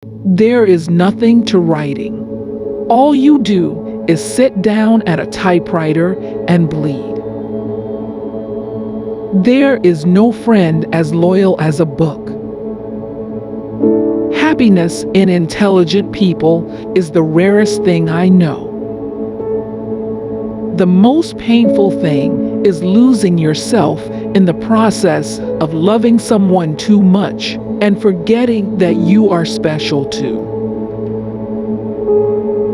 There is nothing to writing. All you do is sit down at a typewriter and bleed. There is no friend as loyal as a book. Happiness in intelligent people is the rarest thing I know. The most painful thing is losing yourself in the process of loving someone too much and forgetting that you are special too.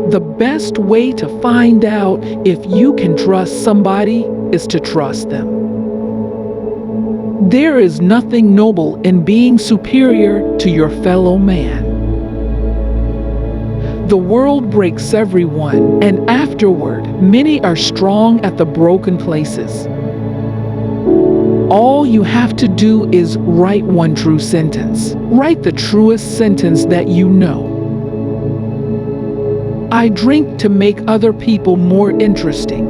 The best way to find out if you can trust somebody is to trust them. There is nothing noble in being superior to your fellow man. The world breaks everyone, and afterward, many are strong at the broken places. All you have to do is write one true sentence. Write the truest sentence that you know. I drink to make other people more interesting.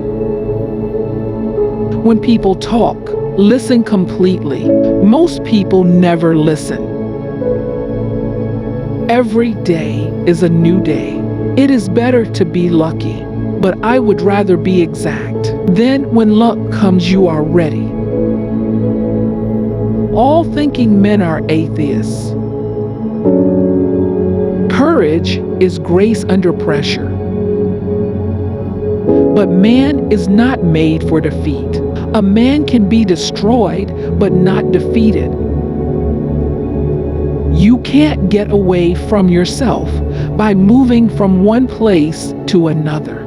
When people talk, listen completely. Most people never listen. Every day is a new day. It is better to be lucky, but I would rather be exact. Then when luck comes, you are ready. All thinking men are atheists. Courage is grace under pressure. But man is not made for defeat. A man can be destroyed, but not defeated. You can't get away from yourself by moving from one place to another.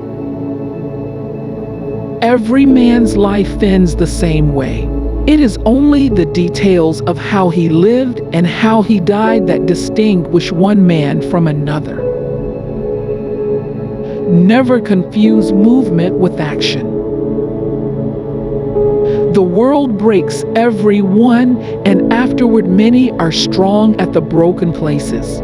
Every man's life ends the same way. It is only the details of how he lived and how he died that distinguish one man from another. Never confuse movement with action. The world breaks everyone, and afterward many are strong at the broken places.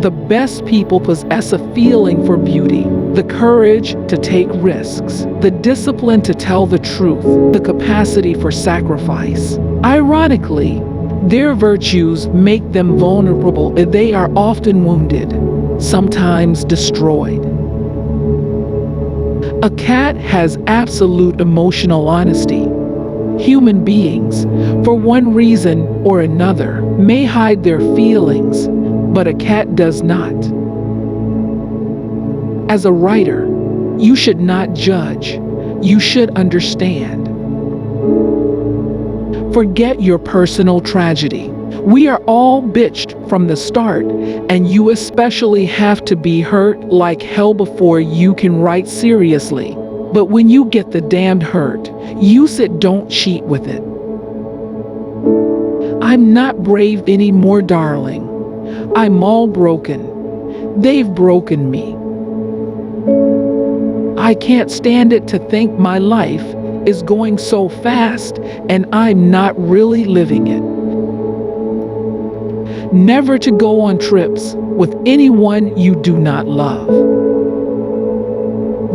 The best people possess a feeling for beauty, the courage to take risks, the discipline to tell the truth, the capacity for sacrifice. Ironically, their virtues make them vulnerable. They are often wounded, sometimes destroyed. A cat has absolute emotional honesty. Human beings, for one reason or another, may hide their feelings, but a cat does not. As a writer, you should not judge. You should understand. Forget your personal tragedy. We are all bitched from the start, and you especially have to be hurt like hell before you can write seriously. But when you get the damned hurt, use it, don't cheat with it. I'm not brave anymore, darling. I'm all broken. They've broken me. I can't stand it to think my life is going so fast and I'm not really living it. Never to go on trips with anyone you do not love.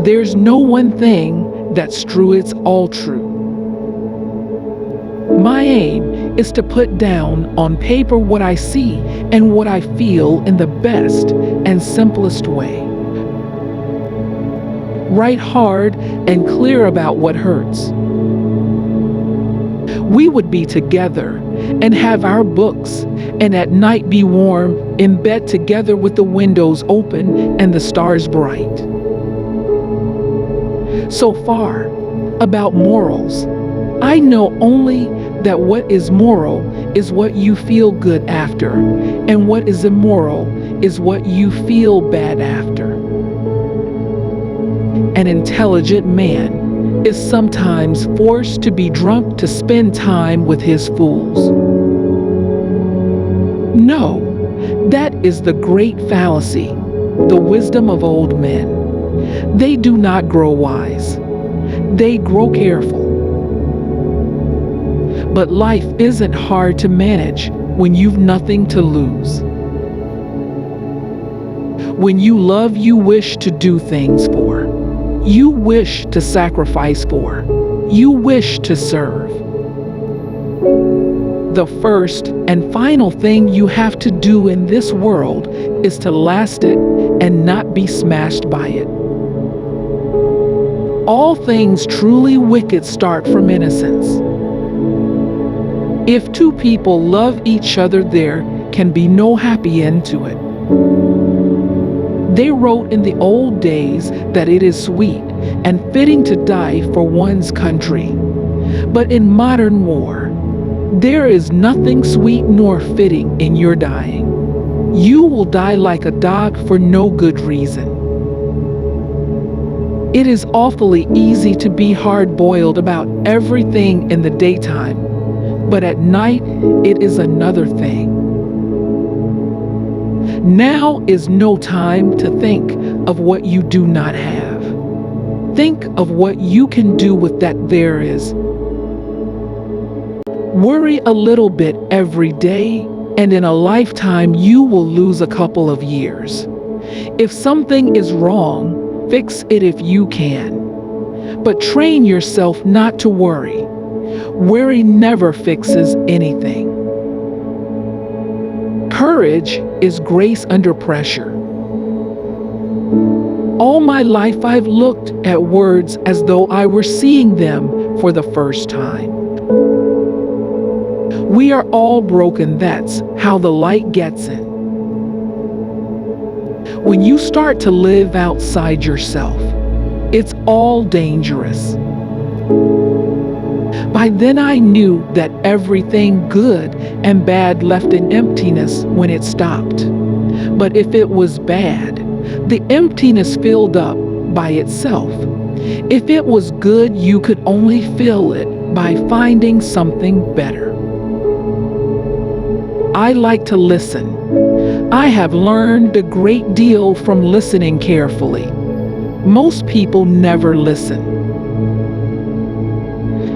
There's no one thing that's true, it's all true. My aim is to put down on paper what I see and what I feel in the best and simplest way. Write hard and clear about what hurts. We would be together and have our books, and at night be warm in bed together with the windows open and the stars bright. So far, about morals, I know only that what is moral is what you feel good after, and what is immoral is what you feel bad after. An intelligent man is sometimes forced to be drunk to spend time with his fools. No, that is the great fallacy, the wisdom of old men. They do not grow wise. They grow careful. But life isn't hard to manage when you've nothing to lose. When you love, you wish to do things for. You wish to sacrifice for. You wish to serve. The first and final thing you have to do in this world is to last it and not be smashed by it. All things truly wicked start from innocence. If two people love each other, there can be no happy end to it. They wrote in the old days that it is sweet and fitting to die for one's country. But in modern war, there is nothing sweet nor fitting in your dying. You will die like a dog for no good reason. It is awfully easy to be hard-boiled about everything in the daytime, but at night it is another thing. Now is no time to think of what you do not have. Think of what you can do with that there is. Worry a little bit every day, and in a lifetime you will lose a couple of years. If something is wrong, fix it if you can. But train yourself not to worry. Worry never fixes anything. Courage is grace under pressure. All my life I've looked at words as though I were seeing them for the first time. We are all broken, that's how the light gets in. When you start to live outside yourself, it's all dangerous. By then I knew that everything good and bad left an emptiness when it stopped. But if it was bad, the emptiness filled up by itself. If it was good, you could only fill it by finding something better. I like to listen. I have learned a great deal from listening carefully. Most people never listen.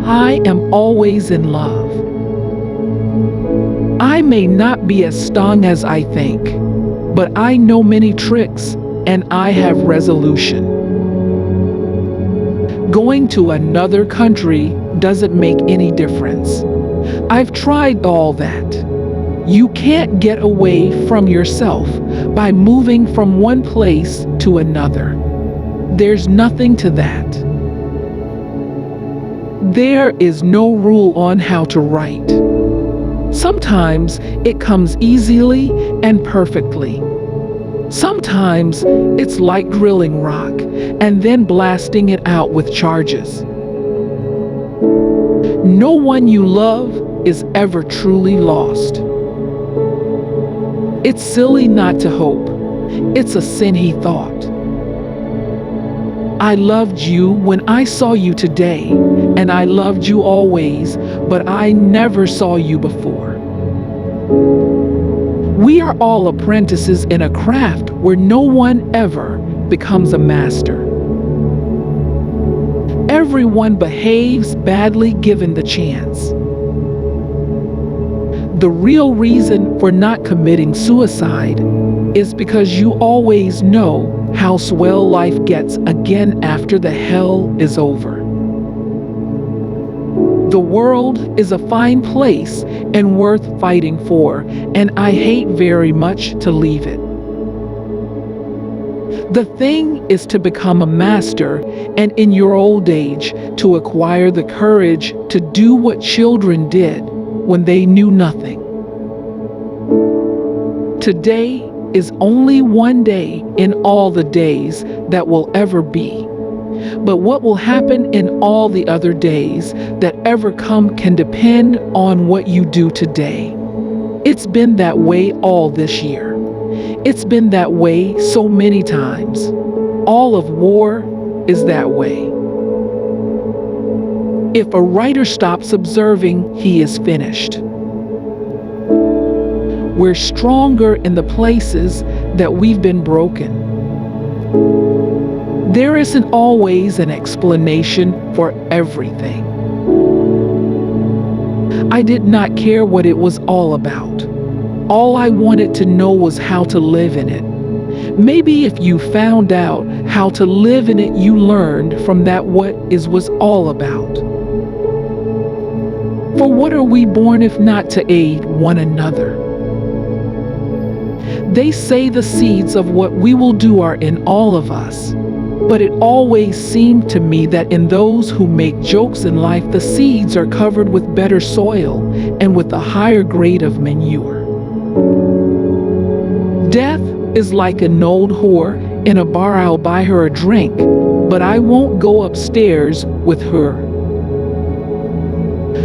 I am always in love. I may not be as strong as I think, but I know many tricks and I have resolution. Going to another country doesn't make any difference. I've tried all that. You can't get away from yourself by moving from one place to another. There's nothing to that. There is no rule on how to write. Sometimes it comes easily and perfectly. Sometimes it's like drilling rock and then blasting it out with charges. No one you love is ever truly lost. It's silly not to hope. It's a sin, he thought. I loved you when I saw you today, and I loved you always, but I never saw you before. We are all apprentices in a craft where no one ever becomes a master. Everyone behaves badly given the chance. The real reason for not committing suicide is because you always know how swell life gets again after the hell is over. The world is a fine place and worth fighting for, and I hate very much to leave it. The thing is to become a master, and in your old age to acquire the courage to do what children did when they knew nothing. Today is only one day in all the days that will ever be. But what will happen in all the other days that ever come can depend on what you do today. It's been that way all this year. It's been that way so many times. All of war is that way. If a writer stops observing, he is finished. We're stronger in the places that we've been broken. There isn't always an explanation for everything. I did not care what it was all about. All I wanted to know was how to live in it. Maybe if you found out how to live in it, you learned from that what is was all about. For what are we born if not to aid one another? They say the seeds of what we will do are in all of us. But it always seemed to me that in those who make jokes in life, the seeds are covered with better soil and with a higher grade of manure. Death is like an old whore. In a bar I'll buy her a drink, but I won't go upstairs with her.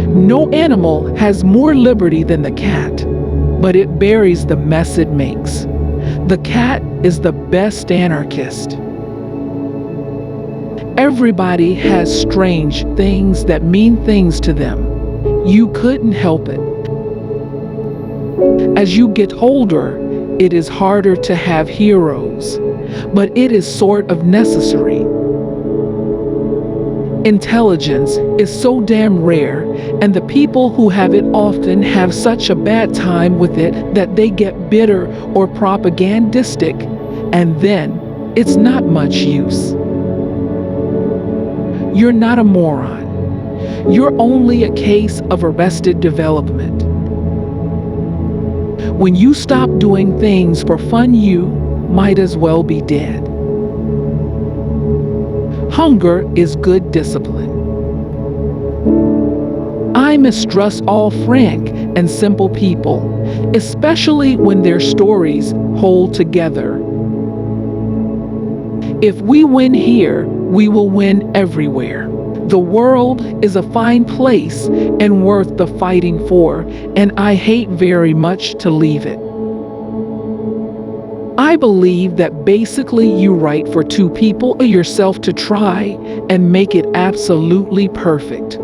No animal has more liberty than the cat, but it buries the mess it makes. The cat is the best anarchist. Everybody has strange things that mean things to them. You couldn't help it. As you get older, it is harder to have heroes, but it is sort of necessary. Intelligence is so damn rare, and the people who have it often have such a bad time with it that they get bitter or propagandistic, and then it's not much use. You're not a moron. You're only a case of arrested development. When you stop doing things for fun, you might as well be dead. Hunger is good discipline. I mistrust all frank and simple people, especially when their stories hold together. If we win here, we will win everywhere. The world is a fine place and worth the fighting for, and I hate very much to leave it. I believe that basically you write for two people or yourself to try and make it absolutely perfect.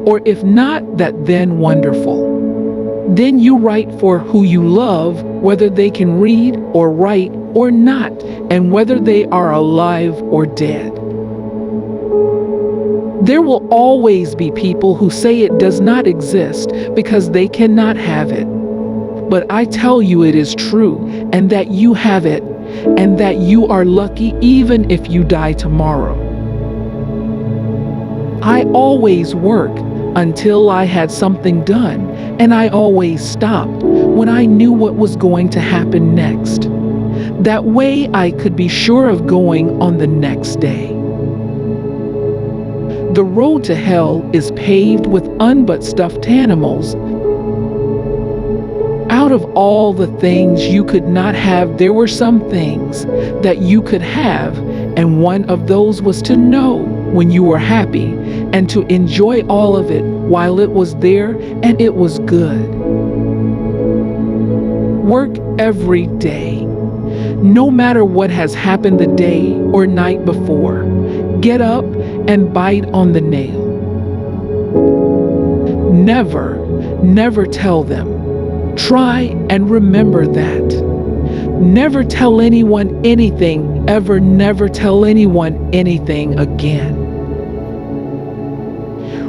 Or if not that, then wonderful. Then you write for who you love, whether they can read or write or not, and whether they are alive or dead. There will always be people who say it does not exist because they cannot have it. But I tell you it is true, and that you have it, and that you are lucky even if you die tomorrow. I always work until I had something done, and I always stopped when I knew what was going to happen next. That way I could be sure of going on the next day. The road to hell is paved with but stuffed animals. Out of all the things you could not have, there were some things that you could have, and one of those was to know when you were happy and to enjoy all of it while it was there and it was good. Work every day, no matter what has happened the day or night before. Get up and bite on the nail. Never, never tell them. Try and remember that. Never tell anyone anything, ever. Never tell anyone anything again.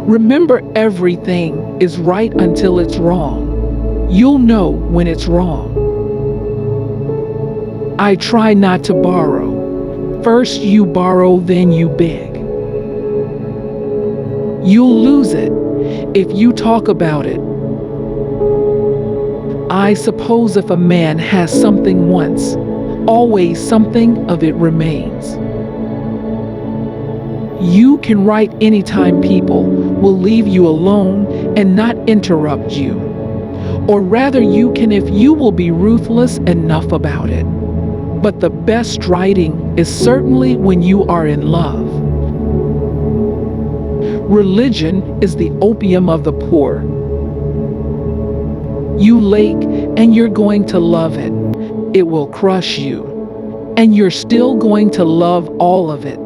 Remember, everything is right until it's wrong. You'll know when it's wrong. I try not to borrow. First you borrow, then you beg. You'll lose it if you talk about it. I suppose if a man has something once, always something of it remains. You can write anytime people will leave you alone and not interrupt you. Or rather, you can if you will be ruthless enough about it. But the best writing is certainly when you are in love. Religion is the opium of the poor. You lake and you're going to love it. It will crush you. And you're still going to love all of it.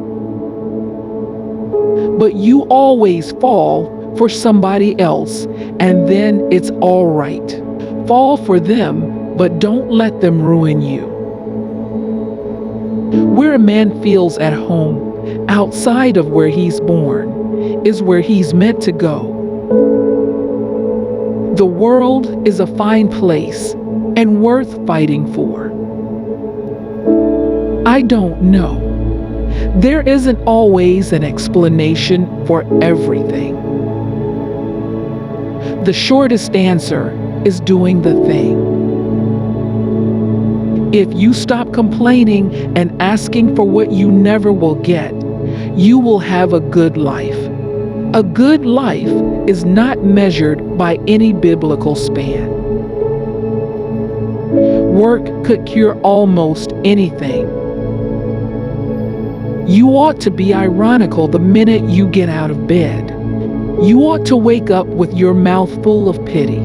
But you always fall for somebody else, and then it's all right. Fall for them, but don't let them ruin you. Where a man feels at home, outside of where he's born, is where he's meant to go. The world is a fine place and worth fighting for. I don't know. There isn't always an explanation for everything. The shortest answer is doing the thing. If you stop complaining and asking for what you never will get, you will have a good life. A good life is not measured by any biblical span. Work could cure almost anything. You ought to be ironical the minute you get out of bed. You ought to wake up with your mouth full of pity.